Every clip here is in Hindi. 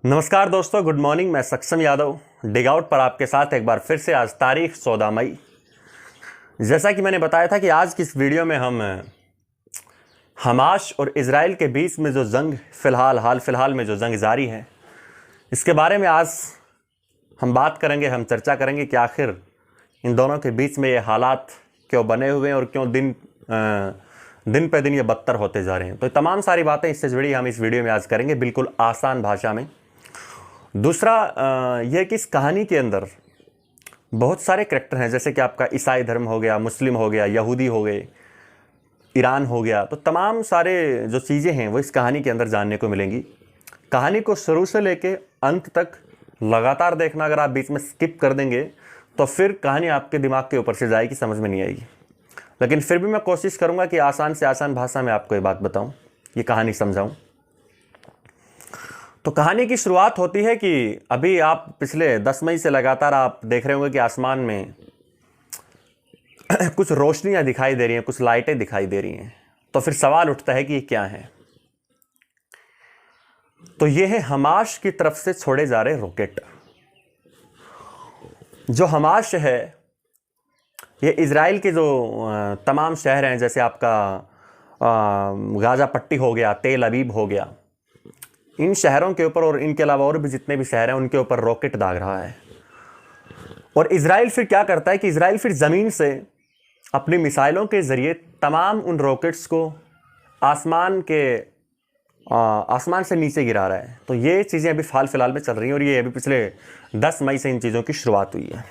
नमस्कार दोस्तों, गुड मॉर्निंग। मैं सक्षम यादव डिग आउट पर आपके साथ एक बार फिर से। आज तारीख 14 मई। जैसा कि मैंने बताया था कि आज की इस वीडियो में हम हमास और इजराइल के बीच में जो जंग हाल फिलहाल में जो जंग जारी है, इसके बारे में आज हम बात करेंगे, हम चर्चा करेंगे कि आखिर इन दोनों के बीच में ये हालात क्यों बने हुए हैं और क्यों दिन पे दिन ये बदतर होते जा रहे हैं। तो तमाम सारी बातें इससे जुड़ी हम इस वीडियो में आज करेंगे, बिल्कुल आसान भाषा में। दूसरा यह कि इस कहानी के अंदर बहुत सारे करैक्टर हैं, जैसे कि आपका ईसाई धर्म हो गया, मुस्लिम हो गया, यहूदी हो गए, ईरान हो गया। तो तमाम सारे जो चीज़ें हैं वो इस कहानी के अंदर जानने को मिलेंगी। कहानी को शुरू से लेके अंत तक लगातार देखना। अगर आप बीच में स्किप कर देंगे तो फिर कहानी आपके दिमाग के ऊपर से जाएगी, समझ में नहीं आएगी। लेकिन फिर भी मैं कोशिश करूँगा कि आसान से आसान भाषा में आपको ये बात बताऊँ, ये कहानी समझाऊँ। तो कहानी की शुरुआत होती है कि अभी आप पिछले 10 मई से लगातार आप देख रहे होंगे कि आसमान में कुछ रोशनियां दिखाई दे रही हैं, कुछ लाइटें दिखाई दे रही हैं। तो फिर सवाल उठता है कि ये क्या है। तो ये है हमास की तरफ से छोड़े जा रहे रॉकेट। जो हमास है ये इजराइल के जो तमाम शहर हैं, जैसे आपका गाजा पट्टी हो गया, तेल अवीव हो गया, इन शहरों के ऊपर और इनके अलावा और भी जितने भी शहर हैं उनके ऊपर रॉकेट दाग रहा है। और इजराइल फिर क्या करता है कि इजराइल फिर ज़मीन से अपनी मिसाइलों के ज़रिए तमाम उन रॉकेट्स को आसमान से नीचे गिरा रहा है। तो ये चीज़ें अभी हाल फिलहाल में चल रही हैं और ये अभी पिछले 10 मई से इन चीज़ों की शुरुआत हुई है।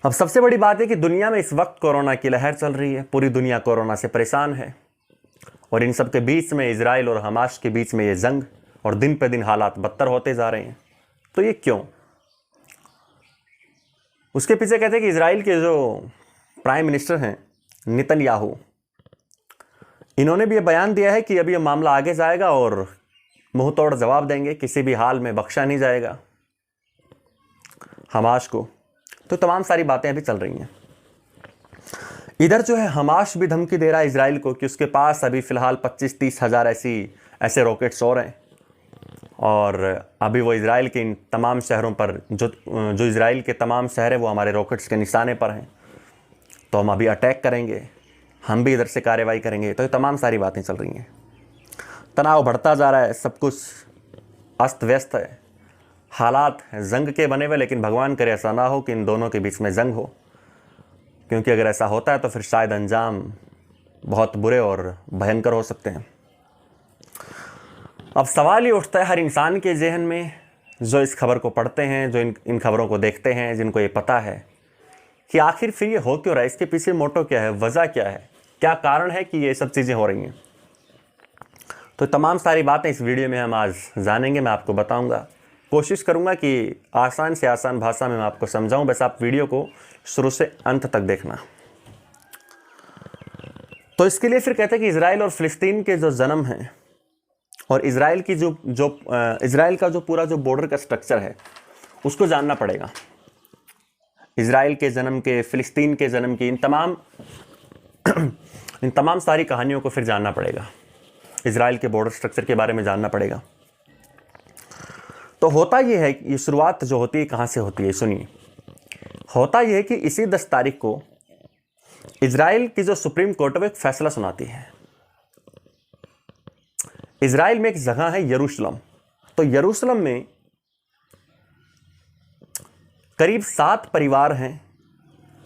अब सबसे बड़ी बात है कि दुनिया में इस वक्त कोरोना की लहर चल रही है, पूरी दुनिया कोरोना से परेशान है। और इन सब के बीच में इजराइल और हमास के बीच में ये जंग और दिन पे दिन हालात बदतर होते जा रहे हैं। तो ये क्यों? उसके पीछे कहते हैं कि इजराइल के जो प्राइम मिनिस्टर हैं नेतन्याहू, इन्होंने भी ये बयान दिया है कि अभी ये मामला आगे जाएगा और मुंह तोड़ जवाब देंगे, किसी भी हाल में बख्शा नहीं जाएगा हमास को। तो तमाम सारी बातें अभी चल रही हैं। इधर जो है हमास भी धमकी दे रहा है इजराइल को कि उसके पास अभी फ़िलहाल 25-30 हज़ार ऐसे रॉकेट्स और हैं और अभी वो इजराइल के इन तमाम शहरों पर जो इजराइल के तमाम शहर हैं वो हमारे रॉकेट्स के निशाने पर हैं, तो हम अभी अटैक करेंगे, हम भी इधर से कार्रवाई करेंगे। तो ये तमाम सारी बातें चल रही हैं। तनाव बढ़ता जा रहा है, सब कुछ अस्त व्यस्त है, हालात जंग के बने हुए। लेकिन भगवान करे ऐसा ना हो कि इन दोनों के बीच में जंग हो, क्योंकि अगर ऐसा होता है तो फिर शायद अंजाम बहुत बुरे और भयंकर हो सकते हैं। अब सवाल ये उठता है हर इंसान के जहन में, जो इस खबर को पढ़ते हैं, जो इन खबरों को देखते हैं, जिनको ये पता है कि आखिर फिर ये हो क्यों रहा है, इसके पीछे मोटो क्या है, वजह क्या है, क्या कारण है कि ये सब चीज़ें हो रही हैं। तो तमाम सारी बातें इस वीडियो में हम आज जानेंगे, मैं आपको बताऊंगा। कोशिश करूंगा कि आसान से आसान भाषा में मैं आपको समझाऊं, बस आप वीडियो को शुरू से अंत तक देखना। तो इसके लिए फिर कहते हैं कि इजराइल और फिलिस्तीन के जो जन्म हैं और इजराइल की इजराइल का जो पूरा जो बॉर्डर का स्ट्रक्चर है उसको जानना पड़ेगा। इजराइल के जन्म के, फिलिस्तीन के जन्म की, इन तमाम सारी कहानियों को फिर जानना पड़ेगा। इजराइल के बॉर्डर स्ट्रक्चर के बारे में जानना पड़ेगा। तो होता यह है कि ये शुरुआत जो होती है कहाँ से होती है, सुनिए। होता यह है कि इसी 10 तारीख को इजराइल की जो सुप्रीम कोर्ट है वो एक फैसला सुनाती है। इजराइल में एक जगह है यरूशलेम। तो यरूशलेम में करीब 7 परिवार हैं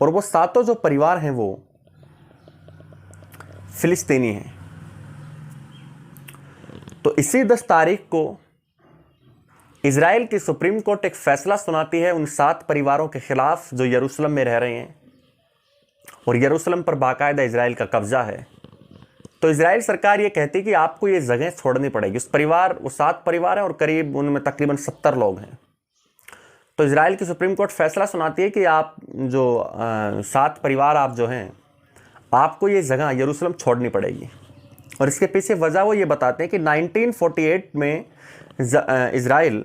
और वो सातों जो परिवार हैं वो फिलिस्तीनी हैं। तो इसी 10 तारीख को इजराइल की सुप्रीम कोर्ट एक फैसला सुनाती है उन 7 परिवारों के खिलाफ जो यरूशलेम में रह रहे हैं और यरूशलेम पर बाकायदा इजराइल का कब्जा है। तो इजराइल सरकार ये कहती है कि आपको ये जगह छोड़नी पड़ेगी। वो 7 परिवार हैं और करीब उनमें तकरीबन 70 लोग हैं। तो इजराइल की सुप्रीम कोर्ट फैसला सुनाती है कि आप जो 7 परिवार आप जो हैं, आपको ये जगह यरूशलेम छोड़नी पड़ेगी। और इसके पीछे वजह वो ये बताते हैं कि 1948 में इजराइल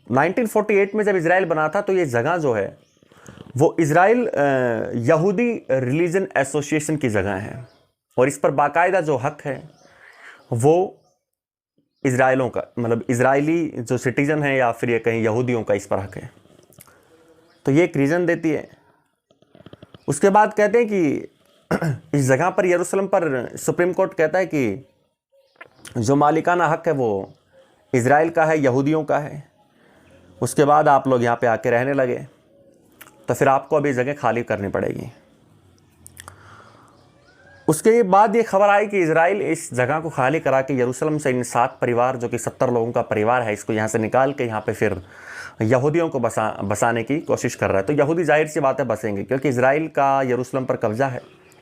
1948 में जब इजराइल बना था तो ये जगह जो है वो इजराइल यहूदी रिलीजन एसोसिएशन की जगह है और इस पर बाकायदा जो हक है वो इजराइलों का, मतलब इजरायली जो सिटीजन है या फिर ये कहीं यहूदियों का इस पर हक है। तो ये एक रीज़न देती है। उसके बाद कहते हैं कि इस जगह पर यरूशलेम पर सुप्रीम कोर्ट कहता है कि जो मालिकाना हक है वो इजराइल का है, यहूदियों का है। उसके बाद आप लोग यहाँ पे आके रहने लगे तो फिर आपको अभी जगह खाली करनी पड़ेगी। उसके बाद ये खबर आई कि इजराइल इस जगह को खाली करा के यरूशलेम से इन 7 परिवार, जो कि 70 लोगों का परिवार है, इसको यहाँ से निकाल के यहाँ पे फिर यहूदियों को बसाने की कोशिश कर रहा है। तो यहूदी जाहिर सी बात है बसेंगे, क्योंकि इजराइल का यरूशलेम पर कब्जा है,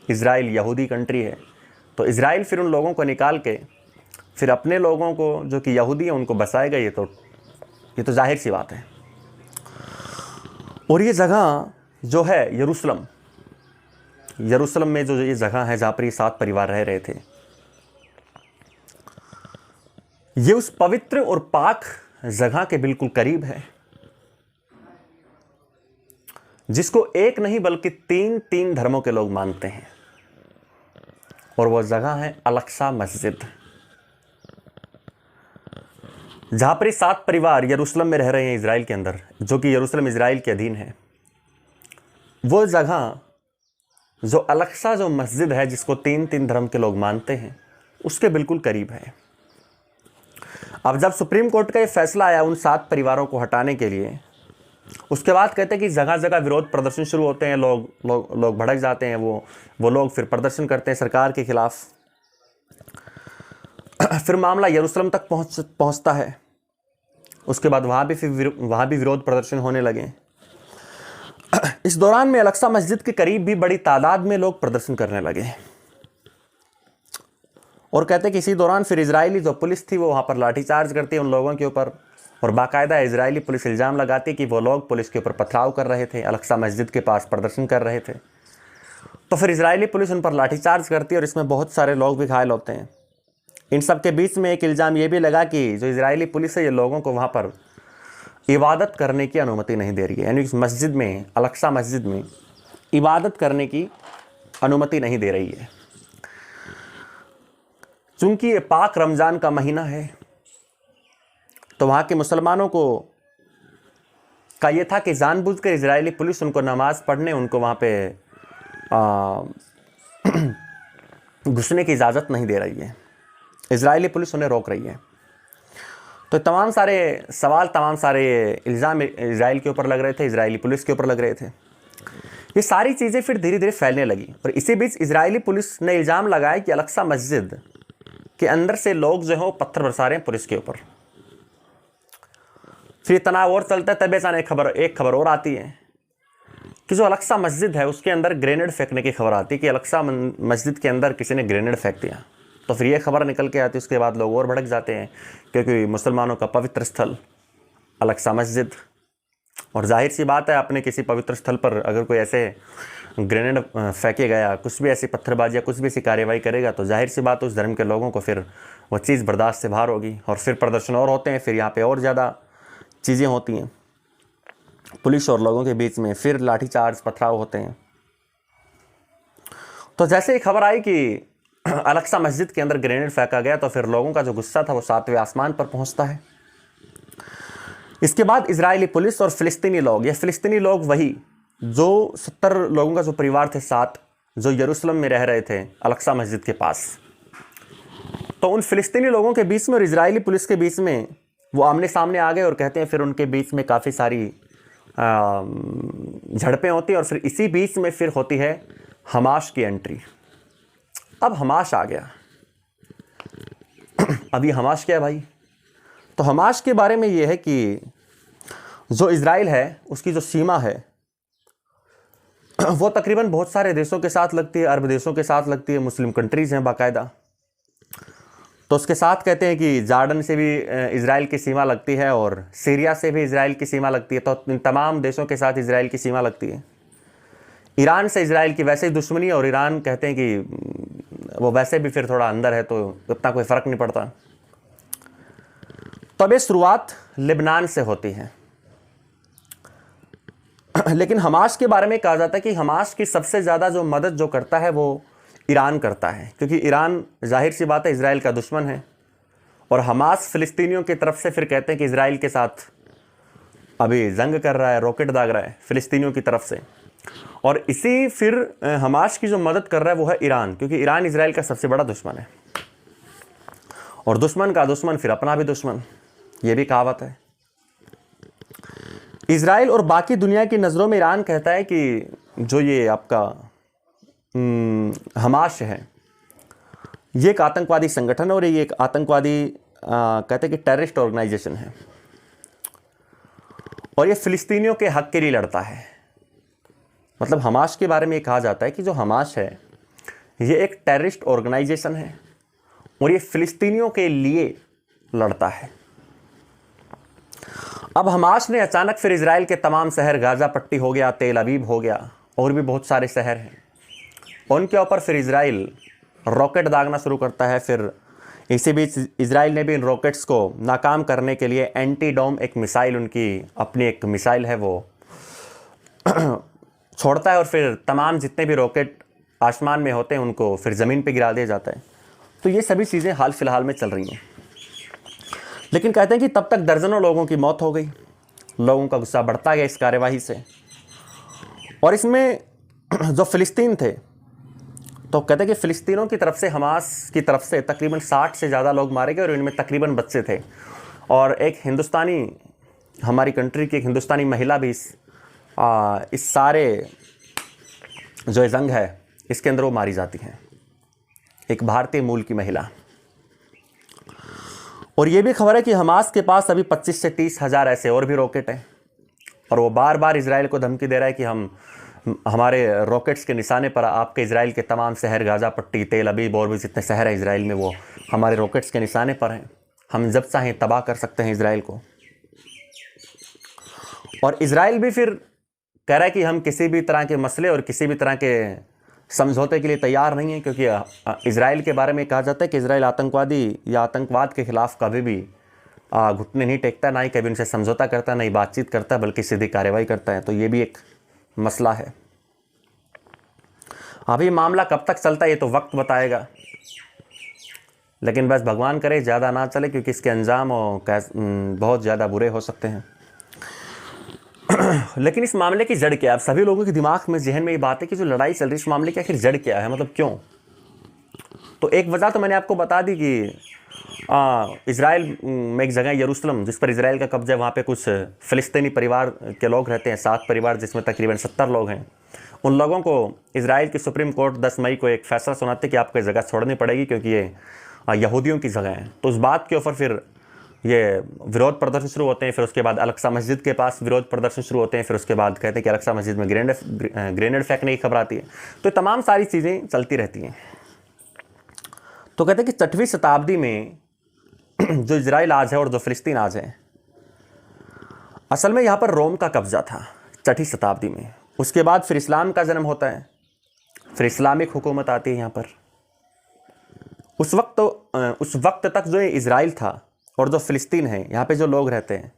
इजराइल यहूदी कंट्री है। तो इजराइल फिर उन लोगों को निकाल के फिर अपने लोगों को जो कि यहूदी हैं उनको बसाएगा। ये तो जाहिर सी बात है। और ये जगह जो है यरूशलेम में जो ये जगह है जहाँ पर ये 7 परिवार रह रहे थे, ये उस पवित्र और पाक जगह के बिल्कुल करीब है, जिसको एक नहीं बल्कि 3 धर्मों के लोग मानते हैं। और वो जगह है अल-अक्सा मस्जिद, जहां पर 7 परिवार यरूशलेम में रह रहे हैं इजराइल के अंदर, जो कि यरूशलेम इजराइल के अधीन है। वो जगह जो अल-अक्सा जो मस्जिद है, जिसको 3 धर्म के लोग मानते हैं, उसके बिल्कुल करीब है। अब जब सुप्रीम कोर्ट का ये फैसला आया उन 7 परिवारों को हटाने के लिए, उसके बाद कहते हैं कि जगह जगह विरोध प्रदर्शन शुरू होते हैं, लोग भड़क जाते हैं, वो लोग फिर प्रदर्शन करते हैं सरकार के खिलाफ। फिर मामला यरूशलेम तक पहुंचता है। उसके बाद वहाँ भी विरोध प्रदर्शन होने लगे। इस दौरान में अल-अक्सा मस्जिद के करीब भी बड़ी तादाद में लोग प्रदर्शन करने लगे। और कहते हैं कि इसी दौरान फिर इजरायली जो पुलिस थी वो वहाँ पर लाठीचार्ज करती है उन लोगों के ऊपर, और बाकायदा इजरायली पुलिस इल्ज़ाम लगाती कि वो लोग पुलिस के ऊपर पथराव कर रहे थे, अल-अक्सा मस्जिद के पास प्रदर्शन कर रहे थे। तो फिर इजरायली पुलिस उन पर लाठीचार्ज करती है और इसमें बहुत सारे लोग भी घायल होते हैं। इन सब के बीच में एक इल्ज़ाम ये भी लगा कि जो इजरायली पुलिस है ये लोगों को वहाँ पर इबादत करने की अनुमति नहीं दे रही है, यानी इस मस्जिद में, अल-अक्सा मस्जिद में इबादत करने की अनुमति नहीं दे रही है। चूंकि ये पाक रमज़ान का महीना है, तो वहाँ के मुसलमानों का ये था कि जानबूझकर इजरायली पुलिस उनको नमाज पढ़ने, उनको वहाँ पे घुसने की इजाज़त नहीं दे रही है। इजरायली पुलिस उन्हें रोक रही है। तो तमाम सारे सवाल, तमाम सारे इल्ज़ाम इजराइल के ऊपर लग रहे थे, इजरायली पुलिस के ऊपर लग रहे थे। ये सारी चीज़ें फिर धीरे धीरे फैलने लगी। और इसी बीच इजरायली पुलिस ने इल्ज़ाम लगाया कि अल-अक्सा मस्जिद के अंदर से लोग जो है वो पत्थर बरसा रहे हैं पुलिस के ऊपर। फिर तनाव और चलता है, तब अचानक एक खबर और आती है कि जो अल-अक्सा मस्जिद है उसके अंदर ग्रेनेड फेंकने की खबर आती है कि अल-अक्सा मस्जिद के अंदर किसी ने ग्रेनेड फेंक दिया। तो फिर ये खबर निकल के आती है। उसके बाद लोग और भड़क जाते हैं, क्योंकि मुसलमानों का पवित्र स्थल अल-अक्सा मस्जिद, और जाहिर सी बात है अपने किसी पवित्र स्थल पर अगर कोई ऐसे ग्रेनेड फेंकेगा या कुछ भी ऐसी पत्थरबाजी या कुछ भी ऐसी कार्रवाई करेगा, तो जाहिर सी बात उस धर्म के लोगों को फिर वो चीज़ बर्दाश्त से बाहर होगी। और फिर प्रदर्शन और होते हैं, फिर यहाँ पे और ज़्यादा चीज़ें होती हैं पुलिस और लोगों के बीच में, फिर लाठीचार्ज, पथराव होते हैं। तो जैसे ही खबर आई कि अल-अक्सा मस्जिद के अंदर ग्रेनेड फेंका गया, तो फिर लोगों का जो गुस्सा था वो 7वें आसमान पर पहुंचता है। इसके बाद इजरायली पुलिस और फिलिस्तीनी लोग, ये फिलिस्तीनी लोग वही जो 70 लोगों का जो परिवार थे 7, जो यरूशलेम में रह रहे थे अल-अक्सा मस्जिद के पास, तो उन फिलिस्तीनी लोगों के बीच में और इजरायली पुलिस के बीच में वो आमने सामने आ गए। और कहते हैं फिर उनके बीच में काफ़ी सारी झड़पें होती हैं। और फिर इसी बीच में फिर होती है हमास की एंट्री। अब हमास आ गया। अब ये हमास क्या है भाई? तो हमास के बारे में ये है कि जो इजराइल है उसकी जो सीमा है वो तकरीबन बहुत सारे देशों के साथ लगती है, अरब देशों के साथ लगती है, मुस्लिम कंट्रीज़ हैं बाकायदा। तो उसके साथ कहते हैं कि जॉर्डन से भी इजराइल की सीमा लगती है और सीरिया से भी इजराइल की सीमा लगती है। तो इन तमाम देशों के साथ इजराइल की सीमा लगती है। ईरान से इजराइल की वैसे ही दुश्मनी है, और ईरान कहते हैं कि वो वैसे भी फिर थोड़ा अंदर है, तो उतना कोई फ़र्क नहीं पड़ता। तब ये शुरुआत लेबनान से होती है। लेकिन हमास के बारे में कहा जाता है कि हमास की सबसे ज़्यादा जो मदद जो करता है वो ईरान करता है, क्योंकि ईरान जाहिर सी बात है इजराइल का दुश्मन है। और हमास फिलिस्तीनियों की तरफ से फिर कहते हैं कि इजराइल के साथ अभी जंग कर रहा है, रॉकेट दाग रहा है फिलिस्तीनियों की तरफ से। और इसी फिर हमास की जो मदद कर रहा है वो है ईरान, क्योंकि ईरान इजराइल का सबसे बड़ा दुश्मन है, और दुश्मन का दुश्मन फिर अपना भी दुश्मन, ये भी कहावत है। इजराइल और बाकी दुनिया की नज़रों में ईरान कहता है कि जो ये आपका हमास है ये एक आतंकवादी संगठन है, और ये एक आतंकवादी कहते हैं कि टेररिस्ट ऑर्गेनाइजेशन है, और ये फिलिस्तीनियों के हक के लिए लड़ता है। मतलब हमास के बारे में ये कहा जाता है कि जो हमास है ये एक टेररिस्ट ऑर्गेनाइजेशन है और ये फिलिस्तीनियों के लिए लड़ता है। अब हमास ने अचानक फिर इजराइल के तमाम शहर, गाजा पट्टी हो गया, तेल अवीव हो गया, और भी बहुत सारे शहर हैं, उनके ऊपर फिर इजराइल रॉकेट दागना शुरू करता है। फिर इसी बीच इजराइल ने भी इन रॉकेट्स को नाकाम करने के लिए एंटी डोम एक मिसाइल, उनकी अपनी एक मिसाइल है वो छोड़ता है, और फिर तमाम जितने भी रॉकेट आसमान में होते हैं उनको फिर ज़मीन पे गिरा दिया जाता है। तो ये सभी चीज़ें हाल फिलहाल में चल रही हैं। लेकिन कहते हैं कि तब तक दर्जनों लोगों की मौत हो गई, लोगों का गुस्सा बढ़ता गया इस कार्यवाही से। और इसमें जो फ़िलिस्तीन थे, तो कहते हैं कि फ़िलिस्तीनों की तरफ से, हमास की तरफ से तकरीबन 60 से ज़्यादा लोग मारे गए, और इनमें तकरीबन बच्चे थे। और एक हिंदुस्तानी, हमारी कंट्री की एक हिंदुस्तानी महिला भी इस सारे जो जंग है इसके अंदर वो मारी जाती हैं, एक भारतीय मूल की महिला। और ये भी खबर है कि हमास के पास अभी 25 से 30 हज़ार ऐसे और भी रॉकेट हैं, और वो बार बार इजराइल को धमकी दे रहा है कि हम हमारे रॉकेट्स के निशाने पर आपके इजराइल के तमाम शहर, गाजा पट्टी, तेल अवीव और भी जितने शहर हैं इजराइल में, वो हमारे रॉकेट्स के निशाने पर हैं, हम जब चाहें तबाह कर सकते हैं इजराइल को। और इजराइल भी फिर कह रहा है कि हम किसी भी तरह के मसले और किसी भी तरह के समझौते के लिए तैयार नहीं है, क्योंकि इजराइल के बारे में कहा जाता है कि इजराइल आतंकवादी या आतंकवाद के खिलाफ कभी भी घुटने नहीं टेकता, ना ही कभी उनसे समझौता करता, ना ही बातचीत करता, बल्कि सीधी कार्रवाई करता है। तो ये भी एक मसला है। अभी मामला कब तक चलता है ये तो वक्त बताएगा, लेकिन बस भगवान करे ज़्यादा ना चले, क्योंकि इसके अंजाम बहुत ज़्यादा बुरे हो सकते हैं। लेकिन इस मामले की जड़ क्या है? अब सभी लोगों के दिमाग में, जहन में ये बात है कि जो लड़ाई चल रही है इस मामले की आखिर जड़ क्या है, मतलब क्यों? तो एक वजह तो मैंने आपको बता दी कि इजराइल में एक जगह यरूशलेम, जिस पर इजराइल का कब्जा है, वहाँ पे कुछ फ़िलिस्तीनी परिवार के लोग रहते हैं, 7 परिवार, जिसमें तकरीबन 70 लोग हैं। उन लोगों को इजराइल की सुप्रीम कोर्ट 10 मई को एक फैसला सुनाते कि आपको जगह छोड़नी पड़ेगी, क्योंकि ये यहूदियों की जगह है। तो उस बात के ऊपर फिर ये विरोध प्रदर्शन शुरू होते हैं। फिर उसके बाद अल-अक्सा मस्जिद के पास विरोध प्रदर्शन शुरू होते हैं। फिर उसके बाद कहते हैं कि अल-अक्सा मस्जिद में ग्रेनेड फेंकने की खबर आती है। तो तमाम सारी चीज़ें चलती रहती हैं। तो कहते हैं कि 6वीं शताब्दी में जो इजराइल आज है और जो फ़िलिस्तीन आज है, असल में यहाँ पर रोम का कब्जा था 6वीं शताब्दी में। उसके बाद फिर इस्लाम का जन्म होता है, फिर इस्लामिक हुकूमत आती है यहाँ पर। उस वक्त तक जो इजराइल था और जो फ़िलिस्तीन है, यहाँ पे जो लोग रहते हैं,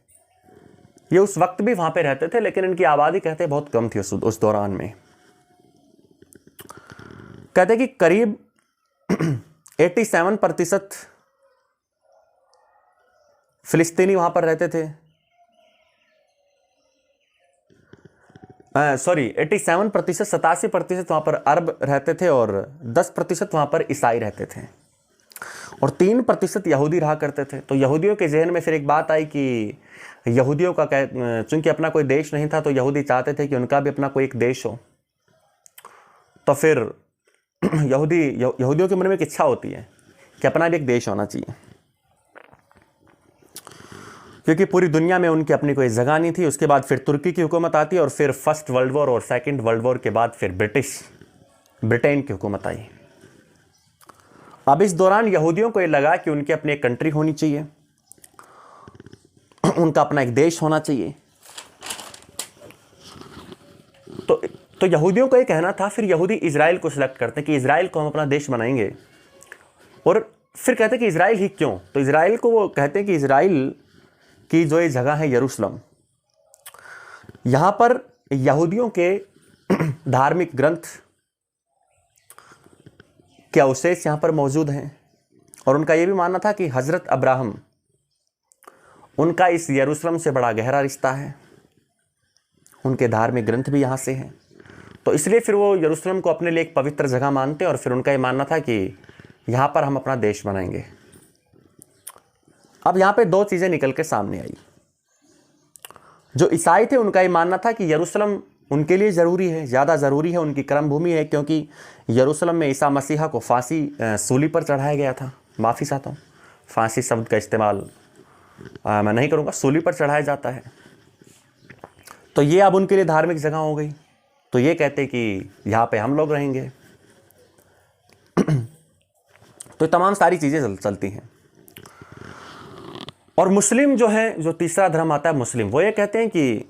ये उस वक्त भी वहाँ पे रहते थे, लेकिन इनकी आबादी कहते हैं बहुत कम थी उस दौरान में। कहते हैं कि करीब 87% फ़िलिस्तीनी वहाँ पर रहते थे। 87%, 87% वहाँ पर अरब रहते थे, और 10% वहाँ पर ईसाई रहते थे, और 3% यहूदी रहा करते थे। तो यहूदियों के जहन में फिर एक बात आई कि यहूदियों का चूंकि अपना कोई देश नहीं था, तो यहूदी चाहते थे कि उनका भी अपना कोई एक देश हो। तो फिर यहूदियों के मन में एक इच्छा होती है कि अपना भी एक देश होना चाहिए, क्योंकि पूरी दुनिया में उनकी अपनी कोई जगह नहीं थी। उसके बाद फिर तुर्की की हुकूमत आती है, और फिर फर्स्ट वर्ल्ड वॉर और सेकेंड वर्ल्ड वॉर के बाद फिर ब्रिटेन की हुकूमत आई। अब इस दौरान यहूदियों को ये लगा कि उनकी अपनी एक कंट्री होनी चाहिए, उनका अपना एक देश होना चाहिए। तो यहूदियों का ये कहना था। फिर यहूदी इजराइल को सिलेक्ट करते हैं कि इजराइल को हम अपना देश बनाएंगे। और फिर कहते हैं कि इजराइल ही क्यों? तो इजराइल को वो कहते हैं कि इजराइल की जो ये जगह है यरूशलेम, यहाँ पर यहूदियों के धार्मिक ग्रंथ के अवशेष यहाँ पर मौजूद हैं, और उनका ये भी मानना था कि हज़रत अब्राहम, उनका इस यरूशलेम से बड़ा गहरा रिश्ता है, उनके धार्मिक ग्रंथ भी यहाँ से हैं, तो इसलिए फिर वो यरूशलेम को अपने लिए एक पवित्र जगह मानते और फिर उनका ये मानना था कि यहाँ पर हम अपना देश बनाएंगे। अब यहाँ पे दो चीज़ें निकल के सामने आई। जो ईसाई थे उनका ये मानना था कि यरूशलेम उनके लिए ज़रूरी है, ज़्यादा ज़रूरी है, उनकी कर्म भूमि है, क्योंकि यरूशलेम में ईसा मसीहा को फांसी सूली पर चढ़ाया गया था। माफ़ी चाहता हूँ, फांसी शब्द का इस्तेमाल मैं नहीं करूँगा, सूली पर चढ़ाया जाता है। तो ये अब उनके लिए धार्मिक जगह हो गई, तो ये कहते कि यहाँ पे हम लोग रहेंगे। तो तमाम सारी चीज़ें चलती हैं। और मुस्लिम जो है, जो तीसरा धर्म आता है मुस्लिम, वो ये कहते हैं कि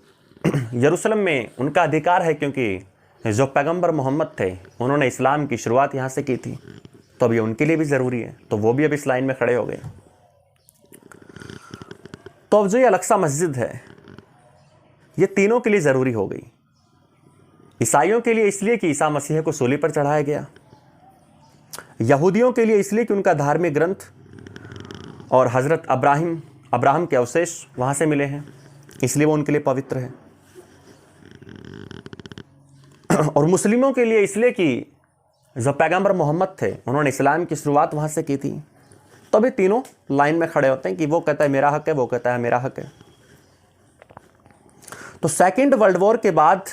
यरूशलेम में उनका अधिकार है, क्योंकि जो पैगंबर मोहम्मद थे उन्होंने इस्लाम की शुरुआत यहाँ से की थी, तो अब ये उनके लिए भी ज़रूरी है, तो वो भी अब इस लाइन में खड़े हो गए। तो अब जो ये अल-अक़सा मस्जिद है, ये तीनों के लिए ज़रूरी हो गई। ईसाइयों के लिए इसलिए कि ईसा मसीह को सूली पर चढ़ाया गया, यहूदियों के लिए इसलिए कि उनका धार्मिक ग्रंथ और हज़रत अब्राहम के अवशेष वहाँ से मिले हैं, इसलिए वो उनके लिए पवित्र है। और मुस्लिमों के लिए इसलिए कि जो पैगंबर मोहम्मद थे उन्होंने इस्लाम की शुरुआत वहाँ से की थी। तो अभी तीनों लाइन में खड़े होते हैं कि वो कहता है मेरा हक है, वो कहता है मेरा हक है। तो सेकेंड वर्ल्ड वॉर के बाद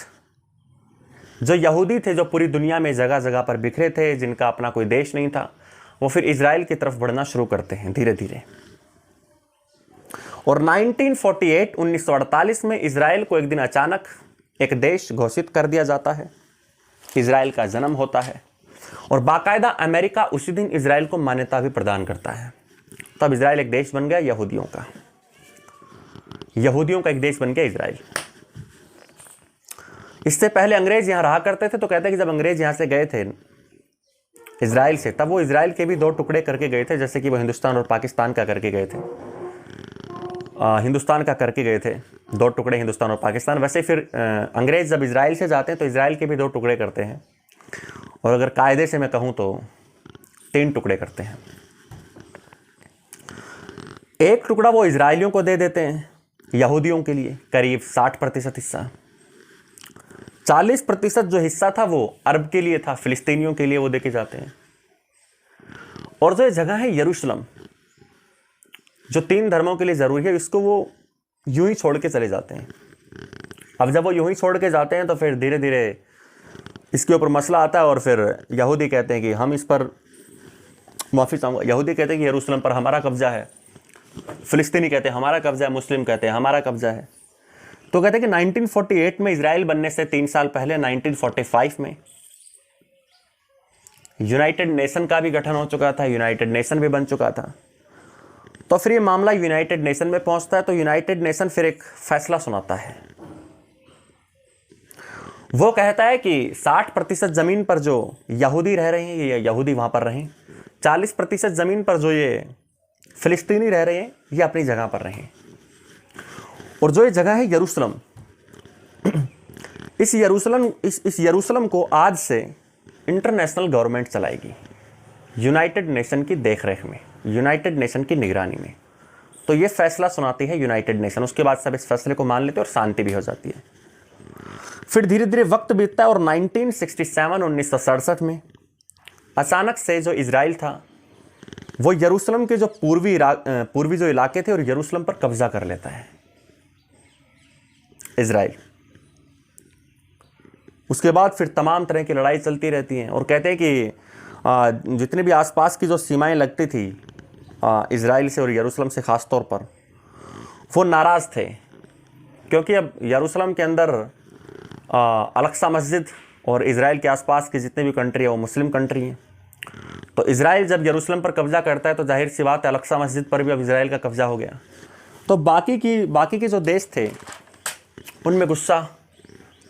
जो यहूदी थे, जो पूरी दुनिया में जगह जगह पर बिखरे थे, जिनका अपना कोई देश नहीं था, वो फिर इजराइल की तरफ बढ़ना शुरू करते हैं धीरे धीरे। और 1948 में इजराइल को एक दिन अचानक एक देश घोषित कर दिया जाता है, इजराइल का जन्म होता है, और बाकायदा अमेरिका उसी दिन इजराइल को मान्यता भी प्रदान करता है। तब इजराइल एक देश बन गया यहूदियों का एक देश बन गया इजराइल। इससे पहले अंग्रेज यहाँ रहा करते थे, तो कहते हैं कि जब अंग्रेज यहाँ से गए थे इजराइल से, तब वो इजराइल के भी दो टुकड़े करके गए थे, जैसे कि वो हिंदुस्तान और पाकिस्तान का करके गए थे। हिंदुस्तान का करके गए थे दो टुकड़े, हिंदुस्तान और पाकिस्तान। वैसे फिर अंग्रेज जब इजराइल से जाते हैं तो इजराइल के भी दो टुकड़े करते हैं, और अगर कायदे से मैं कहूँ तो 3 टुकड़े करते हैं। एक टुकड़ा वो इजराइलियों को दे देते हैं, यहूदियों के लिए करीब 60% हिस्सा। 40% जो हिस्सा था वो अरब के लिए था, फिलिस्तीनियों के लिए वो देके जाते हैं। और जो जगह है यरूशलेम, जो 3 धर्मों के लिए ज़रूरी है, इसको वो यूं ही छोड़ के चले जाते हैं। अब जब वो यूं ही छोड़ के जाते हैं तो फिर धीरे धीरे इसके ऊपर मसला आता है, और फिर यहूदी कहते हैं कि हम इस पर, माफ़ी चाहूँगा, यहूदी कहते हैं कि यरूशलेम पर हमारा कब्जा है, फिलिस्तीनी कहते हैं हमारा कब्जा है, मुस्लिम कहते हैं हमारा कब्जा है। तो कहते हैं कि 1948 में इजराइल बनने से 3 साल पहले 1945 में यूनाइटेड नेशन का भी गठन हो चुका था, यूनाइटेड नेशन भी बन चुका था। तो फिर ये मामला यूनाइटेड नेशन में पहुंचता है, तो यूनाइटेड नेशन फिर एक फैसला सुनाता है। वो कहता है कि 60% ज़मीन पर जो यहूदी रह रहे हैं, ये यहूदी वहाँ पर रहें, 40% ज़मीन पर जो ये फिलिस्तीनी रह रहे हैं, ये अपनी जगह पर रहें। और जो ये जगह है यरूशलेम, इस यरूशलेम को आज से इंटरनेशनल गवर्नमेंट चलाएगी, यूनाइटेड नेशन की देखरेख में, यूनाइटेड नेशन की निगरानी में। तो ये फैसला सुनाती है यूनाइटेड नेशन। उसके बाद सब इस फैसले को मान लेते हैं और शांति भी हो जाती है। फिर धीरे धीरे वक्त बीतता है और 1967 में अचानक से जो इजराइल था वो यरूशलेम के जो पूर्वी जो इलाके थे और यरूशलेम पर कब्जा कर लेता है इजराइल। उसके बाद फिर तमाम तरह की लड़ाई चलती रहती हैं, और कहते हैं कि जितने भी आसपास की जो सीमाएं लगती थी इजराइल से और यरूशलेम से ख़ास तौर पर, वो नाराज़ थे, क्योंकि अब यरूशलेम के अंदर अल-अक़सा मस्जिद और इजराइल के आसपास की जितने भी कंट्री है वो मुस्लिम कंट्री हैं। तो इजराइल जब यरूशलेम पर कब्जा करता है तो जाहिर सी बात है अल-अक़सा मस्जिद पर भी अब इजराइल का कब्जा हो गया। तो बाकी के जो देश थे उनमें गुस्सा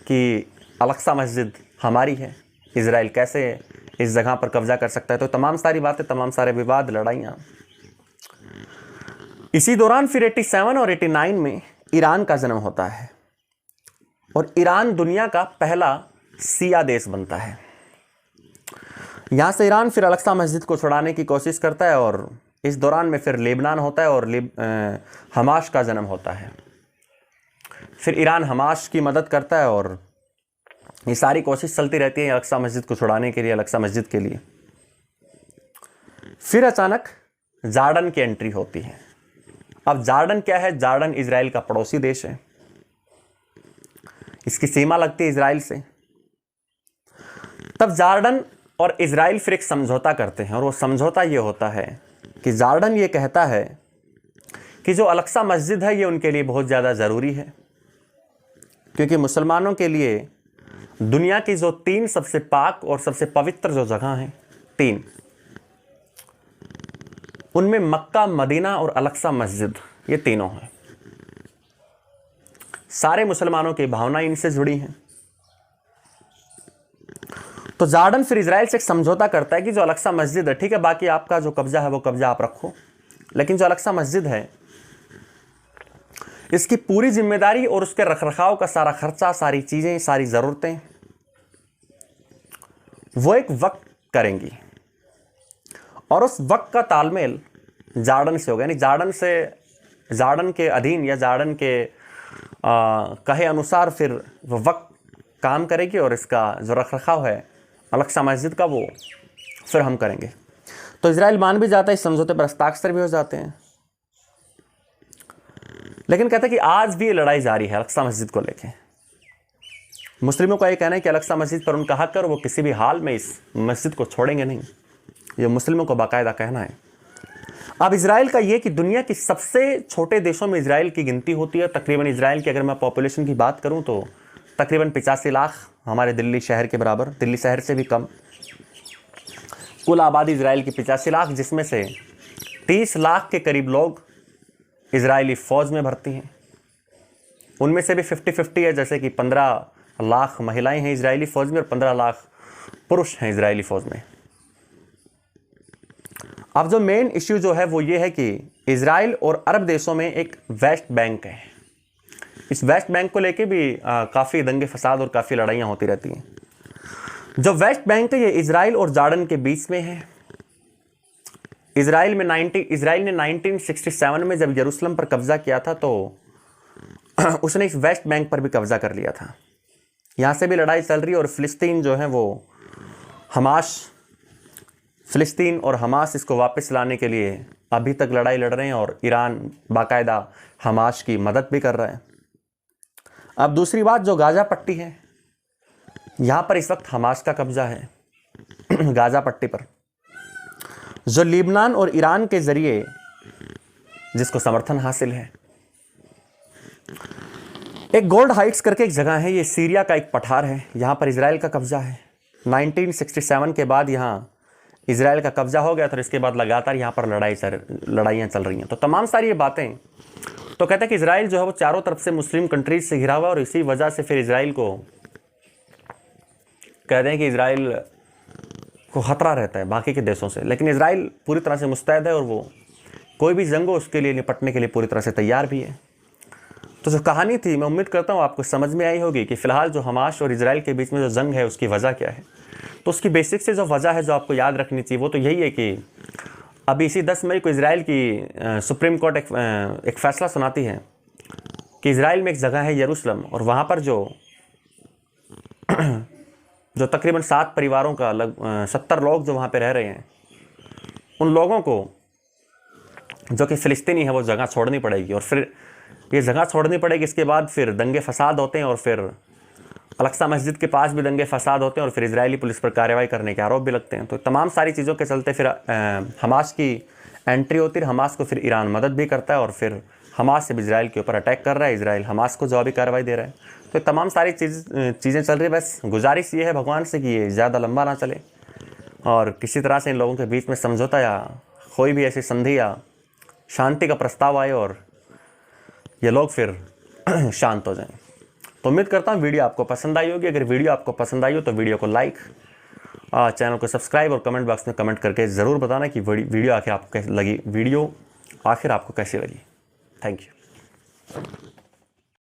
कि अल-अक़सा मस्जिद हमारी है, इजराइल कैसे इस जगह पर कब्जा कर सकता है। तो तमाम सारी बातें, तमाम सारे विवाद, लड़ाइयाँ। इसी दौरान फिर 87 और 89 में ईरान का जन्म होता है, और ईरान दुनिया का पहला शिया देश बनता है। यहाँ से ईरान फिर अल-अक्सा मस्जिद को छुड़ाने की कोशिश करता है और इस दौरान में फिर लेबनान होता है और हमास का जन्म होता है। फिर ईरान हमास की मदद करता है और ये सारी कोशिश चलती रहती है अल-अक्सा मस्जिद को छुड़ाने के लिए, अल-अक्सा मस्जिद के लिए। फिर अचानक जॉर्डन की एंट्री होती है। अब जॉर्डन क्या है? जॉर्डन इजराइल का पड़ोसी देश है, इसकी सीमा लगती है इजराइल से। तब जॉर्डन और इजराइल फिर एक समझौता करते हैं और वो समझौता ये होता है कि जॉर्डन ये कहता है कि जो अल-अक्सा मस्जिद है ये उनके लिए बहुत ज़्यादा ज़रूरी है, क्योंकि मुसलमानों के लिए दुनिया की जो 3 सबसे पाक और सबसे पवित्र जो जगह हैं 3, उनमें मक्का, मदीना और अल-अक्सा मस्जिद ये तीनों हैं। सारे मुसलमानों की भावनाएं इनसे जुड़ी हैं। तो जॉर्डन फिर इजराइल से एक समझौता करता है कि जो अल-अक्सा मस्जिद है, ठीक है, बाकी आपका जो कब्जा है वो कब्जा आप रखो, लेकिन जो अल-अक्सा मस्जिद है इसकी पूरी जिम्मेदारी और उसके रखरखाव का सारा खर्चा, सारी चीजें, सारी जरूरतें वो एक वक्त करेंगी। और उस वक्त का तालमेल जॉर्डन से होगा, यानी जॉर्डन के अधीन या जॉर्डन के कहे अनुसार फिर वो वक्त काम करेगी और इसका जो रखरखाव है अल-अक्सा मस्जिद का वो फिर हम करेंगे। तो इजराइल मान भी जाता है, इस समझौते पर हस्ताक्षर भी हो जाते हैं, लेकिन कहते हैं कि आज भी ये लड़ाई जारी है अल-अक्सा मस्जिद को लेके। मुस्लिमों का ये कहना है कि अल-अक्सा मस्जिद पर उनका हक है और वो किसी भी हाल में इस मस्जिद को छोड़ेंगे नहीं, ये मुस्लिमों को बाकायदा कहना है। अब इजराइल का ये कि दुनिया की सबसे छोटे देशों में इजराइल की गिनती होती है। तकरीबन इजराइल की अगर मैं पॉपुलेशन की बात करूं तो तकरीबन 85 लाख, हमारे दिल्ली शहर के बराबर, दिल्ली शहर से भी कम कुल आबादी इजराइल की 85 लाख, जिसमें से 30 लाख के करीब लोग इजरायली फ़ौज में भर्ती हैं। उनमें से भी 50-50 है, जैसे कि 15 लाख महिलाएं हैं इजरायली फ़ौज में और 15 लाख पुरुष हैं इजरायली फ़ौज में। अब जो मेन इश्यू जो है वो ये है कि इजराइल और अरब देशों में एक वेस्ट बैंक है। इस वेस्ट बैंक को लेके भी काफ़ी दंगे फसाद और काफ़ी लड़ाइयाँ होती रहती हैं। जो वेस्ट बैंक है ये इजराइल और जॉर्डन के बीच में है। इजराइल ने 1967 में जब यरूशलेम पर कब्जा किया था तो उसने इस वेस्ट बैंक पर भी कब्जा कर लिया था। यहाँ से भी लड़ाई चल रही है और फिलिस्तीन जो है वो फिलिस्तीन और हमास इसको वापस लाने के लिए अभी तक लड़ाई लड़ रहे हैं और ईरान बाकायदा हमास की मदद भी कर रहा है। अब दूसरी बात, जो गाजा पट्टी है, यहाँ पर इस वक्त हमास का कब्जा है गाजा पट्टी पर, जो लेबनान और ईरान के जरिए जिसको समर्थन हासिल है। एक गोल्ड हाइट्स करके एक जगह है, ये सीरिया का एक पठार है, यहाँ पर इजराइल का कब्जा है। 1967 के बाद यहाँ इजराइल का कब्जा हो गया था और इसके बाद लगातार यहाँ पर लड़ाइयाँ चल रही हैं। तो तमाम सारी ये बातें तो कहते हैं कि इजराइल जो है वो चारों तरफ से मुस्लिम कंट्रीज से घिरा हुआ है और इसी वजह से फिर इजराइल को कहते हैं कि इजराइल को खतरा रहता है बाकी के देशों से, लेकिन इजराइल पूरी तरह से मुस्तैद है और वो कोई भी जंग हो उसके लिए निपटने के लिए पूरी तरह से तैयार भी है। तो जो कहानी थी, मैं उम्मीद करता हूँ आपको समझ में आई होगी कि फ़िलहाल जो हमास और इजराइल के बीच में जो जंग है उसकी वजह क्या है। तो उसकी बेसिक से जो वजह है जो आपको याद रखनी चाहिए वो तो यही है कि अभी इसी 10 मई को इजराइल की सुप्रीम कोर्ट एक फ़ैसला सुनाती है कि इजराइल में एक जगह है यरूशलेम, और वहाँ पर जो तकरीबन 7 परिवारों का 70 लोग जो वहाँ पे रह रहे हैं, उन लोगों को जो कि फ़िलिस्तीनी है वो जगह छोड़नी पड़ेगी। और फिर ये जगह छोड़नी पड़ेगी, इसके बाद फिर दंगे फसाद होते हैं और फिर अल-अक्सा मस्जिद के पास भी दंगे फसाद होते हैं और फिर इजरायली पुलिस पर कार्रवाई करने के आरोप भी लगते हैं। तो तमाम सारी चीज़ों के चलते फिर हमास की एंट्री होती है। हमास को फिर ईरान मदद भी करता है और फिर हमास से इजराइल के ऊपर अटैक कर रहा है, इजराइल हमास को जवाबी कार्रवाई दे रहा है। तो तमाम सारी चीज़ें चल रही है। बस गुजारिश ये है भगवान से कि ये ज़्यादा लंबा ना चले और किसी तरह से इन लोगों के बीच में समझौता या कोई भी ऐसी संधि या शांति का प्रस्ताव आए और ये लोग फिर शांत हो जाएं। तो उम्मीद करता हूँ वीडियो आपको पसंद आई होगी। अगर वीडियो आपको पसंद आई हो तो वीडियो को लाइक, चैनल को सब्सक्राइब और कमेंट बॉक्स में कमेंट करके ज़रूर बताना कि वीडियो आखिर आपको कैसी लगी। Thank you.